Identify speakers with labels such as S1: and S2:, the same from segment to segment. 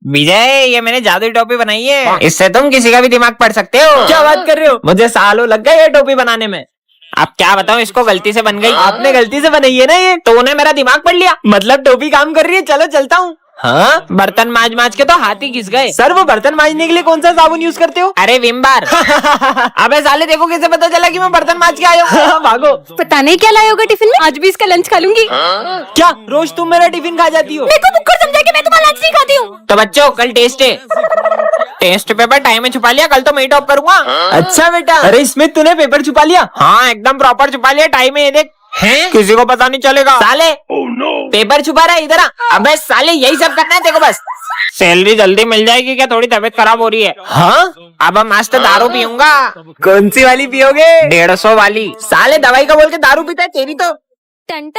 S1: विजय, ये मैंने जादुई टोपी बनाई है, इससे तुम किसी का भी दिमाग पढ़ सकते हो।
S2: क्या बात कर रहे हो? मुझे सालों लग गए ये टोपी बनाने में।
S1: अब क्या बताऊं, इसको गलती से बन गई।
S2: आपने गलती से बनाई है ना ये?
S1: तो उन्हें मेरा दिमाग पढ़ लिया।
S2: मतलब टोपी काम कर रही है। चलो चलता हूँ।
S1: हाँ, बर्तन माज माज के तो हाथ ही घिस गए।
S2: सर, वो बर्तन मांजने के लिए कौन सा साबुन यूज करते हो?
S1: अरे विम बार। अबे साले, देखो कैसे पता चला कि मैं बर्तन माज के आया हूँ।
S2: भागो।
S3: पता नहीं क्या लाए होगा टिफिन में। आज भी इसका लंच खा लूंगी।
S2: क्या रोज तुम मेरा टिफिन खा जाती हो?
S3: मेरे को बुक्कर समझा कि मैं तुम्हारा लंच नहीं खाती हूँ।
S1: तो बच्चों, कल टेस्ट है। टेस्ट पेपर टाइम में छुपा लिया, कल तो मैं ही टॉप करूंगा।
S2: अच्छा बेटा। अरे इसमें तूने पेपर छुपा लिया?
S1: हाँ, एकदम प्रॉपर छुपा लिया टाइम में। ये देख, हैं? किसी को पता नहीं चलेगा। साले
S2: पेपर छुपा रहा है इधर आ।
S1: अबे साले, यही सब करना है देखो बस। सैलरी जल्दी मिल जाएगी क्या? थोड़ी तबीयत खराब हो रही है।
S2: हाँ,
S1: अब मस्त दारू पीऊंगा।
S2: कौन सी वाली पियोगे?
S1: 150 वाली।
S2: साले दवाई का बोल के दारू पीता है तेरी तो।
S3: टन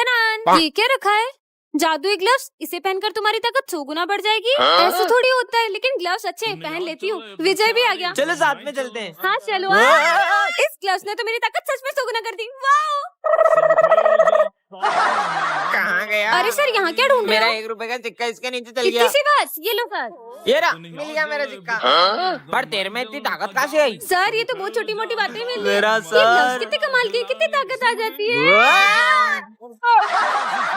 S3: ये क्या रखा है? जादुई ग्लव्स। इसे पहनकर तुम्हारी ताकत 100 गुना बढ़ जाएगी। ऐसे थोड़ी होता है, लेकिन ग्लव्स अच्छे हैं, पहन लेती हूँ। विजय भी आ गया।
S2: चलो साथ में चलते हैं।
S3: हाँ चलो। इस ग्लव्स ने तो मेरी ताकत सच में 100 गुना कर दी। वाओ!
S1: कहाँ गया?
S3: अरे सर, यहाँ क्या ढूंढ रहे
S1: मेरा
S3: हो?
S1: 1 रुपए का सिक्का इसके नीचे चल
S3: इतनी
S1: गया।
S3: सी बात। ये लो सर।
S1: ये रहा, मिल गया मेरा सिक्का। पर तेरे में इतनी ताकत कहाँ से आई?
S3: सर, ये तो बहुत छोटी मोटी बातें मिल रही हैं।
S2: मेरा
S3: ये
S2: सर।
S3: ग्लव्स कितने कमाल की, कितनी ताकत आ जाती है।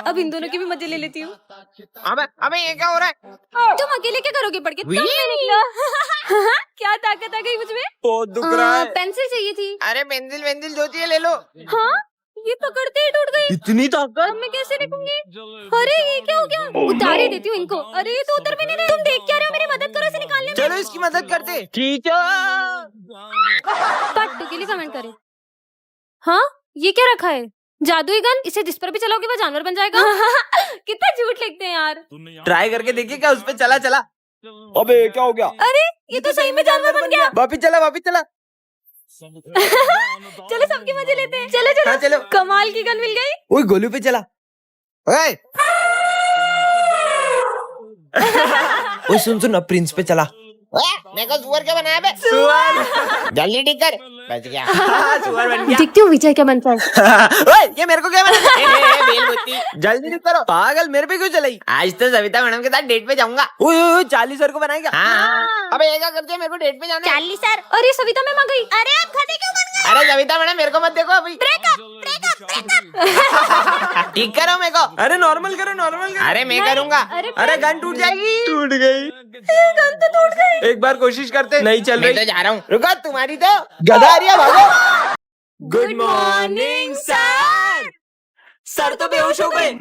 S3: अब इन दोनों की भी मजे ले लेती हूँ।
S1: अबे ये क्या हो रहा है?
S3: तुम अकेले क्या करोगे पढ़ के? तुम में निकलो। क्या ताकत आ गई मुझमें।
S2: बहुत दुख रहा है।
S3: पेंसिल चाहिए थी।
S1: अरे पेंसिल जो चाहिए ले लो।
S3: हाँ, ये पकड़ते ही टूट गई।
S2: इतनी ताकत?
S3: अब मैं कैसे लिखूंगी? अरे ये क्या हो गया? उतार ही देती हूँ इनको। अरे ये तो उतर भी नहीं रहे। तुम देख क्या रहे हो? मेरी मदद करो इसे निकालने में।
S2: चलो इसकी मदद करते। ठीक है।
S3: पट्टू के लिए कमेंट करें। हाँ, ये क्या रखा है? जादुई गन। इसे जिस पर भी चलाओगे वो जानवर बन जाएगा। कितना झूठ लिखते हैं यार।
S2: ट्राई करके देखिए क्या उस पे चला। अबे क्या हो गया?
S3: अरे ये तो सही में जानवर बन गया।
S2: वापिस चला।
S3: चलो सबके मजे लेते हैं। चलो
S2: हाँ, चलो।
S3: कमाल की गन मिल गई।
S2: ओए गोलू पे चला।
S1: ओए,
S2: ओए सुन अब प्रिंस पे चला।
S1: मेरे को सुअर क्या बनाया बे?
S2: सुअर।
S1: जल्दी ठीक कर। बच गया।
S2: सुअर बन गया।
S3: देखती हूँ विजय क्या बनता है।
S2: ओए ये मेरे को क्या बना?
S1: बेलबुत्ती।
S2: जल्दी ठीक करो। पागल, मेरे पे क्यों चलाई?
S1: आज तो सविता मैडम के साथ डेट पे जाऊंगा।
S2: ओए 40 सर को बनाएगा।
S1: हाँ। अबे ये क्या करते हैं? मेरे को डेट पे जाना है।
S3: 40 सर। अरे सविता मैम आ गई। अरे आप खड़े क्यों बन गए?
S1: अरे सविता मैडम, मेरे को मत देखो अभी। ठीक करो मेरे को।
S2: अरे नॉर्मल करो।
S1: अरे मैं करूंगा।
S2: अरे गन टूट जाएगी। टूट गई।
S3: गन तो टूट गई।
S2: एक बार कोशिश करते। नहीं चल
S1: मैं
S2: रही।
S1: तो जा रहा हूँ। रुको, तुम्हारी तो
S2: गधा आ रही है, भागो। Good morning sir. सर तो बेहोश हो गए।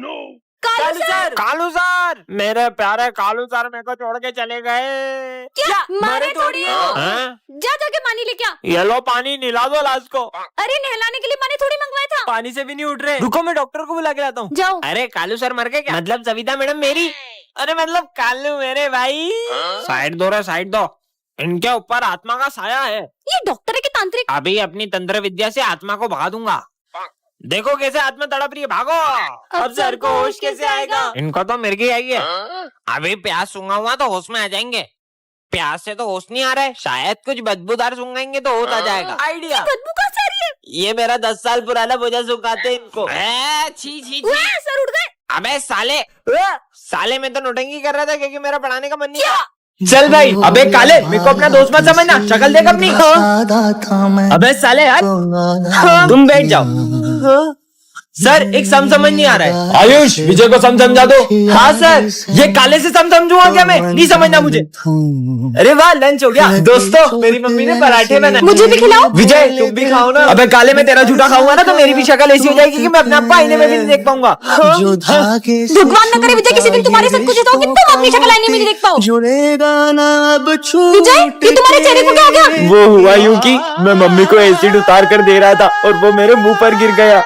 S1: कालू सर, मेरे प्यारे कालू सर मेरे को छोड़ के चले गए।
S3: क्या मारे थोड़ी है?
S1: हैं?
S3: जा जाके पानी लेके आ।
S1: ये लो पानी, निला दो लाश को।
S3: अरे नहलाने के लिए पानी थोड़ी मंगवाया था।
S2: पानी से भी नहीं उठ रहे। रुको मैं डॉक्टर को बुला के लाता हूँ।
S3: जाओ।
S1: अरे कालू सर मर गए क्या?
S2: मतलब सविता मैडम मेरी। अरे मतलब कालू मेरे भाई।
S1: साइड दो। इनके ऊपर आत्मा का साया है।
S3: ये डॉक्टर है कि तांत्रिक?
S1: अभी अपनी तंत्र विद्या से आत्मा को भगा दूंगा। देखो कैसे आत्मा तड़प रही है, भागो।
S2: अब सर को होश कैसे आएगा?
S1: इनको तो मिर्गी आई है। अभी प्याज सूंघा हुआ तो होश में आ जाएंगे। प्याज से तो होश नहीं आ रहा है, शायद कुछ बदबूदार सूंघेंगे तो होश आ जाएगा।
S2: आइडिया।
S3: बदबू कहाँ से आ रही है?
S2: ये मेरा 10 साल पुराना बोझा सुखाते इनको।
S1: छी।
S3: सर उठ गए।
S1: अबे साले मैं तो नोटंकी कर रहा था क्योंकि मेरा पढ़ाने का मन नहीं था।
S2: चल भाई। अबे काले, मेरे को अपना दोस्त मत समझना। शक्ल देख अपनी। अबे साले यार, तुम बैठ जाओ। सर एक समझ नहीं आ रहा है। आयुष, विजय को समझा दो। हाँ सर। ये काले से समझूंगा क्या मैं? नहीं समझना मुझे। अरे वाह, लंच हो गया। दोस्तों, मेरी मम्मी ने पराठे बनाए।
S3: मुझे भी खिलाओ।
S2: विजय तुम भी खाओ ना। अबे काले, मैं तेरा झूठा खाऊंगा ना तो मेरी भी शक्ल ऐसी हो जाएगी कि मैं अपने आप को आईने में भी नहीं देख पाऊंगा।
S3: भगवान न करे विजय किसी दिन तुम्हारे साथ कुछ ऐसा हो कि तुम अपनी शक्ल आईने में नहीं देख पाओ। विजय, ये तुम्हारे चेहरे को क्या हो गया?
S2: वो हुआ यूं कि मैं मम्मी को एसिड उतार कर दे रहा था और वो मेरे मुंह पर गिर गया।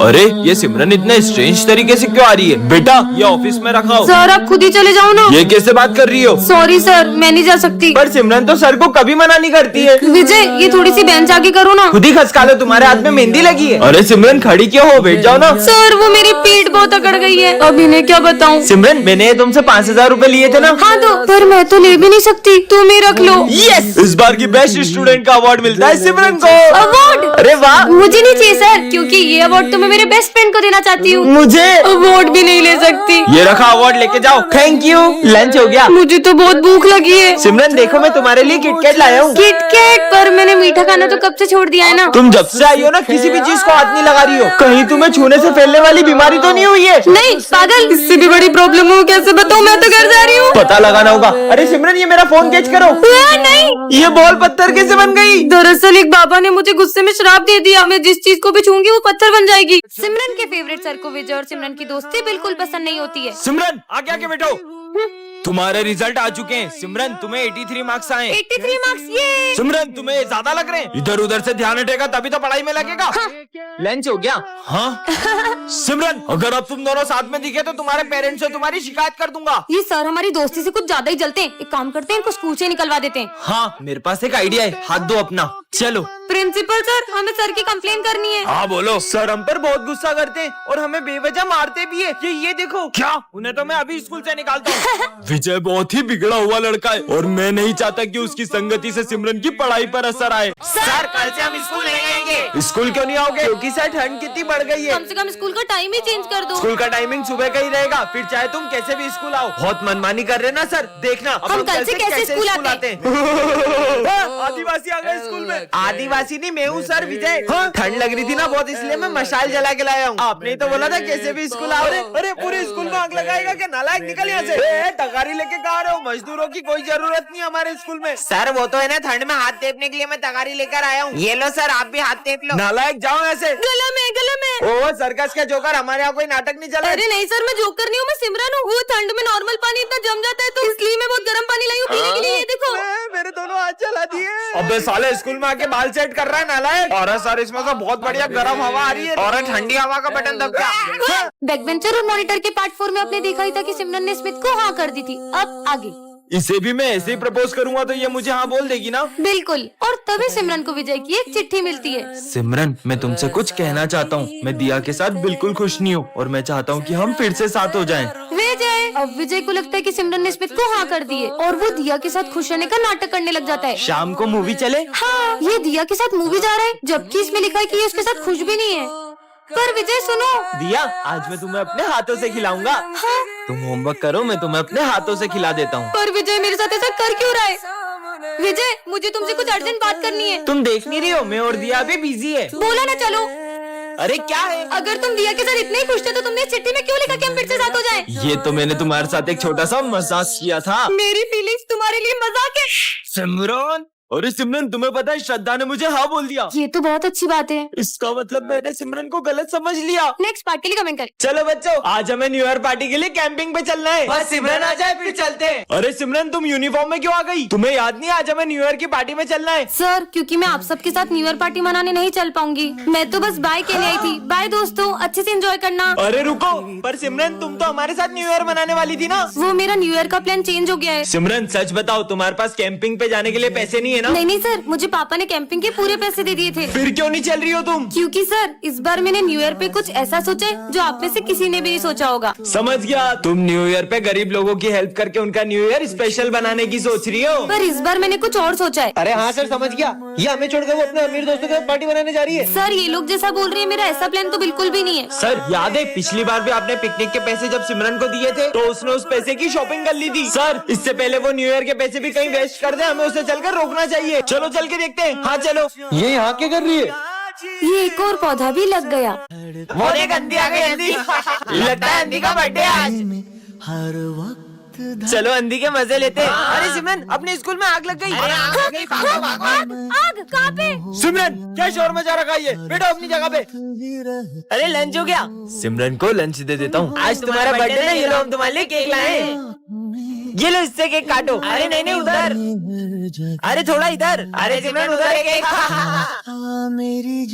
S2: अरे ये सिमरन इतना स्ट्रेंज तरीके से क्यों आ रही है? बेटा ये ऑफिस में रखा हो।
S3: सर आप खुद ही चले जाओ ना।
S2: ये कैसे बात कर रही हो?
S3: सॉरी सर, मैं नहीं जा सकती।
S2: पर सिमरन तो सर को कभी मना नहीं करती है।
S3: विजय, ये थोड़ी सी बेंच आगे करो ना।
S2: खुद ही खसका लो, तुम्हारे हाथ में मेहंदी लगी है। अरे सिमरन खड़ी क्यों हो? बैठ जाओ ना।
S3: सर वो मेरी पीठ बहुत अकड़ गई है, अब इन्हें क्या बताऊं?
S2: सिमरन मैंने तुमसे 5000 रूपए लिए थे ना?
S3: हाँ तो, पर मैं तो ले भी नहीं सकती, तुम ही रख लो।
S2: यस, इस बार की बेस्ट स्टूडेंट का अवार्ड मिलता है सिमरन को।
S3: अवार्ड?
S2: अरे वाह।
S3: मुझे नहीं चाहिए सर, क्योंकि ये अवार्ड तो तो मैं मेरे बेस्ट फ्रेंड को देना चाहती हूँ।
S2: मुझे
S3: अवार्ड भी नहीं ले सकती।
S2: ये रखा अवार्ड, लेके जाओ। Thank you. लंच हो गया?
S3: मुझे तो बहुत भूख लगी है।
S2: सिमरन देखो, मैं तुम्हारे लिए किटकैट लाया हूँ।
S3: किटकैट? पर मैंने मीठा खाना तो कब से छोड़ दिया है ना।
S2: तुम जब से आई हो ना, किसी भी चीज को हाथ नहीं लगा रही हो। कहीं तुम्हें छूने से फैलने वाली बीमारी तो नहीं हुई है?
S3: नहीं पागल, इससे भी बड़ी प्रॉब्लम हो। कैसे बताऊँ, मैं तो घर जा रही हूँ।
S2: पता लगाना होगा। अरे सिमरन, ये मेरा फोन कैच करो।
S3: नहीं,
S2: ये बॉल पत्थर कैसे बन गई?
S3: दरअसल एक बाबा ने मुझे गुस्से में श्राप दे दिया, मैं जिस चीज को भी छूंगी वो पत्थर बन जाएगी। सिमरन के फेवरेट सर को विजय और सिमरन की दोस्ती बिल्कुल पसंद नहीं होती है।
S2: सिमरन आगे आके बैठो। तुम्हारे रिजल्ट आ चुके हैं। सिमरन तुम्हें 83 मार्क्स आए।
S3: 83 मार्क्स? ये
S2: सिमरन तुम्हें ज्यादा लग रहे हैं। इधर उधर से ध्यान हटेगा तभी तो पढ़ाई में लगेगा। लंच हो गया? हाँ। सिमरन, अगर अब तुम दोनों साथ में दिखे तो तुम्हारे पेरेंट्स से तुम्हारी शिकायत कर दूंगा।
S3: ये सर हमारी दोस्ती से कुछ ज्यादा ही जलते हैं। एक काम करते हैं, इनको स्कूल से निकलवा देते हैं।
S2: हाँ, मेरे पास एक आइडिया है। हाथ दो अपना। चलो।
S3: प्रिंसिपल सर, हमें सर की कंप्लेन करनी है।
S2: हाँ बोलो। सर हम पर बहुत गुस्सा करते हैं और हमें बेवजह मारते भी है। ये देखो। क्या? उन्हें तो मैं अभी स्कूल से निकालता हूँ। विजय बहुत ही बिगड़ा हुआ लड़का है और मैं नहीं चाहता कि उसकी संगति से सिमरन की पढ़ाई पर असर आए। सर कल से हम स्कूल नहीं आएंगे। स्कूल क्यों नहीं आओगे? क्योंकि सर ठंड कितनी बढ़ गई है।
S3: कम से कम स्कूल का टाइम ही चेंज कर दो।
S2: स्कूल का टाइमिंग सुबह का ही रहेगा, फिर चाहे तुम कैसे भी स्कूल आओ। बहुत मनमानी कर रहे ना सर। देखना अब
S3: हम कल से कैसे स्कूल आते
S2: हैं। आदिवासी आ गए स्कूल में। आदिवासी नहीं, मैं हूँ सर विजय। ठंड लग रही थी ना बहुत, इसलिए मैं मशाल जला के लाया हूँ। आपने तो बोला था कैसे भी स्कूल आओ। अरे पूरे स्कूल में आग लगाएगा क्या? नालायक, निकल यहाँ से। तगारी लेके कहा रहे हो? मजदूरों की कोई जरूरत नहीं हमारे स्कूल में। सर वो तो है ना, ठंड में हाथ टेपने के लिए मैं तगारी लेकर आया हूँ। ये लो सर, आप भी हाथ टेप लो। नालायक, जाओ ऐसे।
S3: गला में
S2: ओ सर्कस का जोकर, हमारे यहाँ कोई नाटक नहीं चला।
S3: अरे नहीं सर, मैं जोकर नहीं हूँ, मैं सिमरन हूँ। वो ठंड में नॉर्मल पानी इतना जम जाता है तो इसलिए मैं बहुत गर्म पानी लाई हूँ पीने के लिए। ये देखो।
S2: मेरे दोनों हाथ जला दिए। अबे साले, स्कूल में आके बाल सेट कर रहा है नालायक। और सर इसमें तो बहुत बढ़िया गर्म हवा आ रही है और ठंडी हवा का बटन दबा।
S3: बैकबेंचर और मॉनिटर के पार्ट 4 में आपने देखा ही था कि सिमरन ने स्मिथ को हाँ कर दी थी। अब आगे।
S2: इसे भी मैं ऐसे ही प्रपोज करूंगा तो ये मुझे हाँ बोल देगी ना?
S3: बिल्कुल। और तभी सिमरन को विजय की एक चिट्ठी मिलती है।
S2: सिमरन, मैं तुमसे कुछ कहना चाहता हूँ। मैं दिया के साथ बिल्कुल खुश नहीं हूँ और मैं चाहता हूँ कि हम फिर से साथ हो जाएं।
S3: विजय, अब विजय को लगता है कि सिमरन ने स्मिथ को हाँ कर दी है और वो दिया के साथ खुश रहने का नाटक करने लग जाता है।
S2: शाम को मूवी चले?
S3: हाँ, ये दिया के साथ मूवी जा रहा है जबकि इसमें लिखा है कि ये उसके साथ खुश भी नहीं है। पर विजय सुनो।
S2: दिया, आज मैं तुम्हें अपने हाथों से खिलाऊंगा।
S3: हाँ?
S2: तुम होमवर्क करो, मैं तुम्हें अपने हाथों से खिला देता हूँ।
S3: पर विजय मेरे साथ ऐसा कर क्यों रहा है? विजय, मुझे तुमसे कुछ अर्जेंट बात करनी है।
S2: तुम देख नहीं रही हो, मैं और दिया भी बिजी है।
S3: बोला ना चलो।
S2: अरे क्या है?
S3: अगर तुम दिया के साथ इतने ही खुश थे तो तुमने इस चिट्ठी में क्यों लिखा कि हम फिर से साथ हो जाएं?
S2: ये तो मैंने तुम्हारे साथ एक छोटा सा मजाक किया था।
S3: मेरी फीलिंग्स तुम्हारे लिए मजाक है।
S2: सिमरन, अरे सिमरन, तुम्हें पता है श्रद्धा ने मुझे हाँ बोल दिया।
S3: ये तो बहुत अच्छी बात है।
S2: इसका मतलब मैंने सिमरन को गलत समझ लिया।
S3: नेक्स्ट पार्ट के लिए कमेंट करें।
S2: चलो बच्चों, आज हमें न्यू ईयर पार्टी के लिए कैंपिंग पे चलना है।
S1: बस सिमरन आ जाए फिर चलते हैं।
S2: अरे सिमरन, तुम यूनिफॉर्म में क्यों आ गई? तुम्हें याद नहीं आज हमें न्यू ईयर की पार्टी में चलना है?
S3: सर, क्योंकि मैं आप सबके साथ न्यू ईयर पार्टी मनाने नहीं चल पाऊंगी। मैं तो बस बाय कहने आई थी। बाय दोस्तों, अच्छे से एंजॉय करना।
S2: अरे रुको, पर सिमरन तुम तो हमारे साथ न्यू ईयर मनाने वाली थी ना?
S3: वो मेरा न्यू ईयर का प्लान चेंज हो गया है।
S2: सिमरन सच बताओ, तुम्हारे पास कैंपिंग पे जाने के लिए पैसे नहीं है ना?
S3: नहीं सर, मुझे पापा ने कैंपिंग के पूरे पैसे दे दिए थे।
S2: फिर क्यों नहीं चल रही हो तुम?
S3: क्योंकि सर, इस बार मैंने न्यू ईयर पे कुछ ऐसा सोचा है जो आप में से किसी ने भी नहीं सोचा होगा।
S2: समझ गया, तुम न्यू ईयर पे गरीब लोगों की हेल्प करके उनका न्यू ईयर स्पेशल बनाने की सोच रही हो।
S3: पर इस बार मैंने कुछ और सोचा है।
S1: अरे हाँ सर, समझ गया। ये हमें छोड़कर वो अपने अमीर दोस्तों के साथ पार्टी बनाने जा रही है।
S3: सर, ये लोग जैसा बोल रही है मेरा ऐसा प्लान तो बिल्कुल भी नहीं है।
S2: सर याद है पिछली बार भी आपने पिकनिक के पैसे जब सिमरन को दिए थे तो उसने उस पैसे की शॉपिंग कर ली थी। सर इससे पहले वो न्यू ईयर के पैसे भी कहीं वेस्ट कर दे, हमें उसे चलकर रोकना चाहिए। चलो चल के देखते हैं। हाँ चलो।
S1: ये यहाँ क्या कर रही है?
S3: ये एक और पौधा भी लग गया।
S1: वो देख, अंधी आ गई। अंधी लगता है अंधी का बर्थडे आज।
S2: चलो अंधी के मजे लेते हैं।
S1: अरे सिमरन, अपने स्कूल में आग लग गई।
S3: आग कहाँ पे?
S2: सिमरन क्या शोर मचा रखा है? बैठो अपनी जगह पे।
S1: अरे लंच हो गया?
S2: सिमरन को लंच दे देता हूँ।
S1: आज तुम्हारा बर्थडे ना, ये लो हम तुम्हारे लिए केक लाए हैं। ये लो, इससे केक काटो। अरे नहीं उधर। अरे थोड़ा इधर। अरे सिमरन उधर है केक।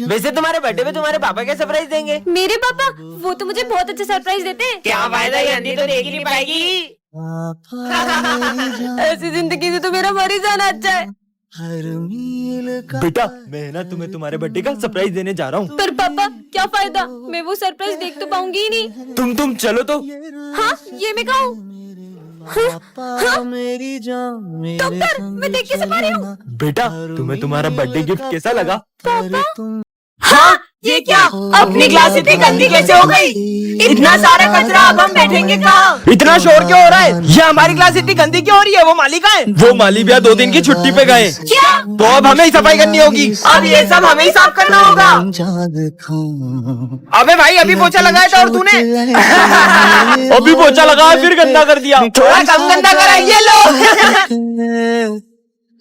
S1: वैसे तुम्हारे बर्थडे पे तुम्हारे पापा क्या सरप्राइज देंगे?
S3: मेरे पापा? वो तो मुझे बहुत अच्छे सरप्राइज देते हैं।
S1: क्या फायदा, ये अंधी तो देख ही नहीं पाएगी।
S3: ऐसी जिंदगी से तो मेरा मर ही जाना अच्छा है।
S2: बेटा, मैं ना तुम्हें तुम्हारे बर्थडे का सरप्राइज देने जा रहा हूँ।
S3: पर पापा, क्या फायदा? मैं वो सरप्राइज देख तो पाऊंगी ही नहीं।
S2: तुम चलो तो।
S3: हाँ, ये मैं कहूँ। डॉक्टर, मैं देख कैसे पा रही हूँ?
S2: बेटा, तुम्हें तुम्हारा बर्थडे गिफ्ट कैसा लगा?
S3: पापा? हाँ,
S2: ये क्या? अपनी क्लास इतनी गंदी कैसे हो गई? इतना सारा कचरा, अब हम बैठेंगे कहाँ? इतना शोर क्यों हो रहा है? ये हमारी क्लास इतनी गंदी क्यों हो रही है? वो माली कहाँ है? वो माली भैया 2 दिन की छुट्टी पे गए।
S3: क्या?
S2: तो अब हमें ही सफाई करनी होगी। अब ये सब हमें ही साफ करना होगा। अबे भाई अभी पोछा लगाया था और तूने अभी पोछा लगाया फिर गंदा कर दिया। थोड़ा कम गंदा करा, ये लो।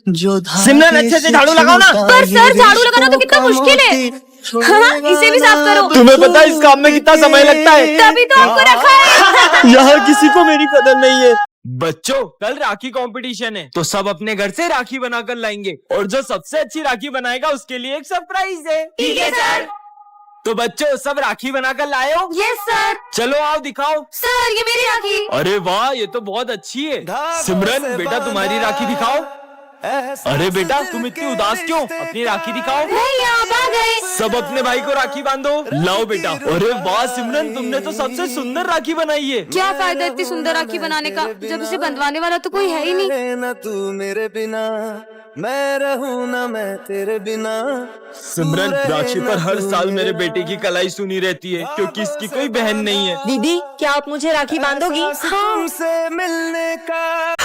S2: सिमरन अच्छे से झाड़ू लगाओ ना।
S3: पर सर झाड़ू लगाना तो कितना मुश्किल है। हाँ, इसे भी साफ करो।
S2: तुम्हें पता है इस काम में कितना समय लगता है?
S3: तभी तो आपको रखा है।
S2: यहाँ किसी को मेरी कदर नहीं है। बच्चों कल राखी कंपटीशन है, तो सब अपने घर से राखी बनाकर लाएंगे और जो सबसे अच्छी राखी बनाएगा उसके लिए एक सरप्राइज है।
S3: ठीक है सर।
S2: तो बच्चों सब राखी बनाकर लाए हो?
S3: Yes sir.
S2: चलो आओ दिखाओ।
S3: सर ये मेरी राखी।
S2: अरे वाह ये तो बहुत अच्छी है। सिमरन बेटा तुम्हारी राखी दिखाओ। अरे बेटा तुम इतनी उदास क्यों? अपनी राखी दिखाओ।
S3: नहीं आप आ गए।
S2: सब अपने भाई को राखी बांधो। लाओ बेटा। अरे वाह सिमरन तुमने तो सबसे सुंदर राखी बनाई है।
S3: क्या फायदा इतनी सुंदर राखी बनाने का जब इसे बंधवाने वाला तो कोई है ही नहीं।
S4: न तू मेरे बिना, मैं रहूं ना मैं तेरे बिना।
S2: सिमरन राखी पर हर साल मेरे बेटे की कलाई सुनी रहती है क्योंकि इसकी कोई बहन नहीं है।
S5: दीदी क्या आप मुझे राखी बांधोगी?
S4: तुमसे मिलने का।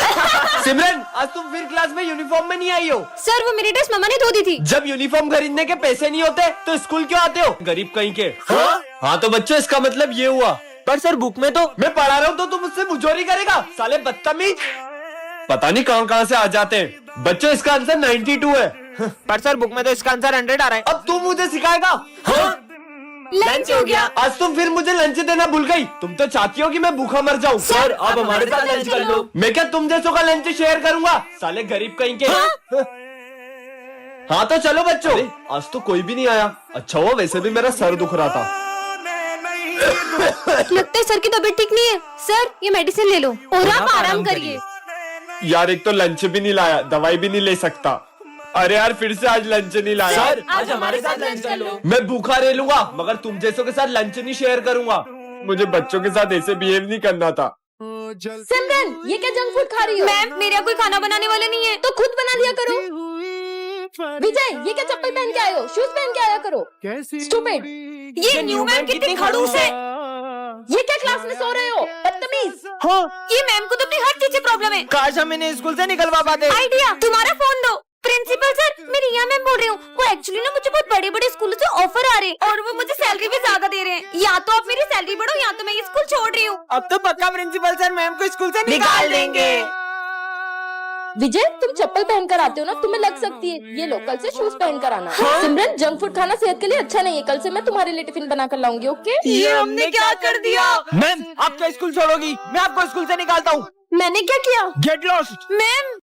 S2: सिमरन आज तुम फिर क्लास में यूनिफॉर्म में नहीं आई हो।
S3: सर वो मेरी ड्रेस मम्मा ने धो दी थी।
S2: जब यूनिफॉर्म खरीदने के पैसे नहीं होते तो स्कूल क्यों आते हो? गरीब कहीं के। हाँ तो बच्चों इसका मतलब ये हुआ। पर सर बुक में तो मैं पढ़ा रहा हूँ तो तुम मुझसे मुजोरी करेगा? साले बदतमीज। पता नहीं कहाँ से आ जाते हैं। बच्चों इसका आंसर 92 है। पर सर बुक में तो इसका आंसर 100 आ रहा है। अब तू मुझे सिखाएगा?
S3: लंच हो गया।
S2: आज तुम फिर मुझे लंच देना भूल गई। तुम तो चाहती हो कि मैं भूखा मर जाऊं। सर आप हमारे साथ लंच कर लो। मैं क्या तुम जैसों का लंच शेयर करूंगा? साले गरीब कहीं के। हाँ तो चलो बच्चों। आज तो कोई भी नहीं आया। अच्छा हुआ वैसे भी मेरा सर दुख रहा था।
S3: लगता है सर की तबीयत ठीक नहीं है। सर ये मेडिसिन ले लो और आप आराम करिए।
S2: यार एक तो लंच भी नहीं लाया, दवाई भी नहीं ले सकता। अरे यार फिर से आज लंच नहीं लाया।
S3: सर, आज हमारे साथ लंच कर लो।
S2: मैं भूखा रह लूंगा मगर तुम जैसों के साथ लंच नहीं शेयर करूंगा। मुझे बच्चों के साथ ऐसे बिहेव नहीं करना था।
S5: सिमरन ये क्या जंक फूड खा रही हो?
S3: मैम मेरे यहाँ कोई खाना बनाने वाला नहीं है तो खुद बना लिया करो।
S5: विजय ये क्या चप्पल पहन के आए हो? शूज पहन के आया करो। स्टूपिड।
S3: ये न्यू मैम कितनी खड़ूस है।
S5: ये क्या क्लास में सो रहे हो? बदतमीज।
S2: हाँ
S3: ये मैम को तो अपनी हर चीज से प्रॉब्लम है।
S2: काश हम इन्हें स्कूल से निकलवा पाते।
S3: आइडिया तुम्हारा फोन दो। प्रिंसिपल सर मैं रिया मैम बोल रही हूँ। वो एक्चुअली ना मुझे बहुत बड़े बड़े स्कूलों से ऑफर आ रहे हैं और वो मुझे सैलरी भी ज्यादा दे रहे हैं। या तो आप मेरी सैलरी बढ़ो या तो मैं ये स्कूल छोड़ रही हूँ।
S2: अब तो पक्का प्रिंसिपल सर मैम को स्कूल से निकाल देंगे।
S5: विजय तुम चप्पल पहन कर आते हो ना, तुम्हें लग सकती है। ये लो कल से शूज पहन कर आना। सिमरन जंक फूड खाना सेहत के लिए अच्छा नहीं है। कल से मैं तुम्हारे लिए टिफिन बना कर लाऊंगी। ओके?
S2: ये हमने क्या कर दिया? मैम आप क्या स्कूल छोड़ोगी? मैं आपको स्कूल से निकालता हूँ।
S3: मैंने क्या किया?
S2: Get lost.
S3: मैम